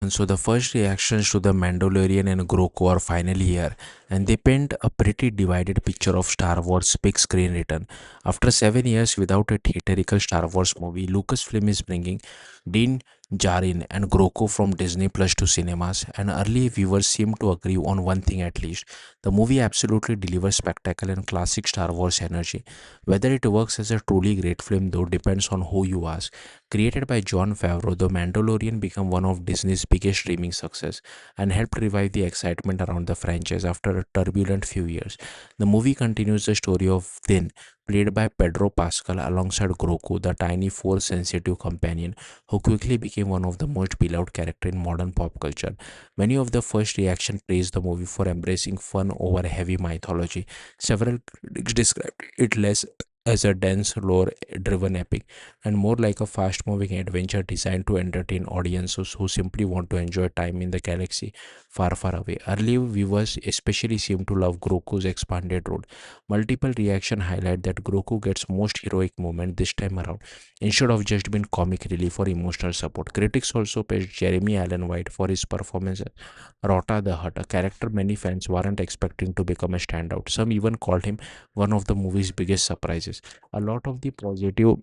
And so the first reactions to the Mandalorian and Grogu are finally here, and they paint a pretty divided picture of Star Wars' big screen return. After 7 years without a theatrical Star Wars movie, Lucasfilm is bringing Din Djarin and Grogu from Disney Plus to cinemas, and early viewers seem to agree on one thing at least: the movie absolutely delivers spectacle and classic Star Wars energy. Whether it works as a truly great film, though, depends on who you ask. Created by John Favreau, The Mandalorian became one of Disney's biggest streaming success and helped revive the excitement around the franchise after a turbulent few years. The movie continues the story of Din, played by Pedro Pascal alongside Grogu, the tiny force-sensitive companion who quickly became one of the most beloved characters in modern pop culture. Many of the first reactions praised the movie for embracing fun over heavy mythology. Several critics described it less as a dense, lore-driven epic and more like a fast moving adventure designed to entertain audiences who simply want to enjoy time in the galaxy far, far away. Early viewers especially seem to love Groku's expanded role. Multiple reactions highlight that Groku gets most heroic moment this time around instead of just being comic relief or emotional support. Critics also praised Jeremy Allen White for his performance as Rota the Hutt, a character many fans weren't expecting to become a standout. Some even called him one of the movie's biggest surprises. A lot of the positive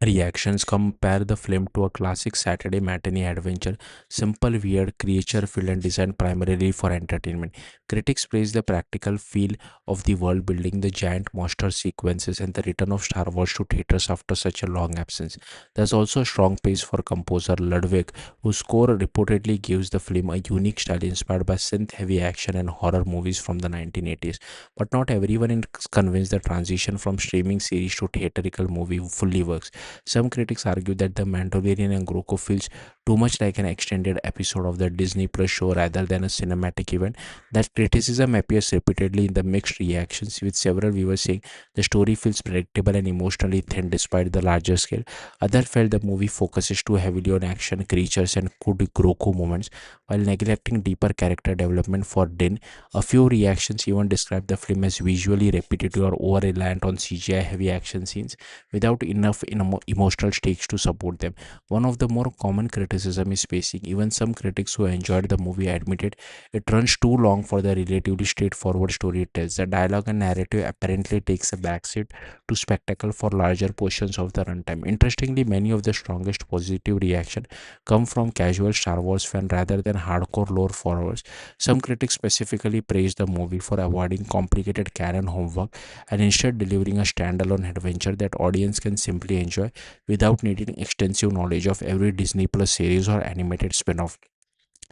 reactions compare the film to a classic Saturday matinee adventure, simple, weird, creature filled and designed primarily for entertainment. Critics praise the practical feel of the world building, the giant monster sequences, and the return of Star Wars to theaters after such a long absence. There's also strong praise for composer Ludwig, whose score reportedly gives the film a unique style inspired by synth heavy action and horror movies from the 1980s. But not everyone is convinced the transition from streaming series to theatrical movie fully works. Some critics argue that The Mandalorian and Grogu feels too much like an extended episode of the Disney Plus show rather than a cinematic event. That criticism appears repeatedly in the mixed reactions, with several viewers saying the story feels predictable and emotionally thin despite the larger scale. Others felt the movie focuses too heavily on action, creatures, and good Grogu moments while neglecting deeper character development for Din. A few reactions even describe the film as visually repetitive or over reliant on CGI heavy action scenes without enough emotional stakes to support them. One of the more common criticism is pacing. Even some critics who enjoyed the movie admitted it runs too long for the relatively straightforward story it tells. The dialogue and narrative apparently takes a backseat to spectacle for larger portions of the runtime. Interestingly, many of the strongest positive reaction come from casual Star Wars fans rather than hardcore lore followers. Some critics specifically praised the movie for avoiding complicated canon homework and instead delivering a standalone adventure that audience can simply enjoy without needing extensive knowledge of every Disney Plus series or animated spin-off.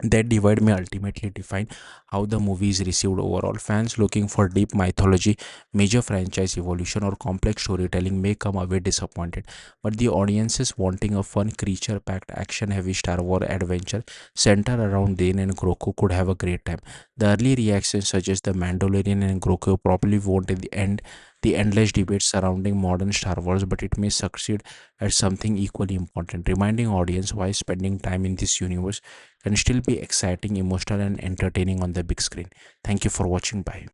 That divide may ultimately define how the movie is received overall. Fans looking for deep mythology, major franchise evolution, or complex storytelling may come away disappointed, but the audiences wanting a fun, creature packed, action heavy Star Wars adventure centered around Dane and Grogu could have a great time. The early reactions suggest the Mandalorian and Grogu probably won't in the end the endless debate surrounding modern Star Wars, but it may succeed at something equally important, reminding audience why spending time in this universe can still be exciting, emotional, and entertaining on the big screen. Thank you for watching. Bye.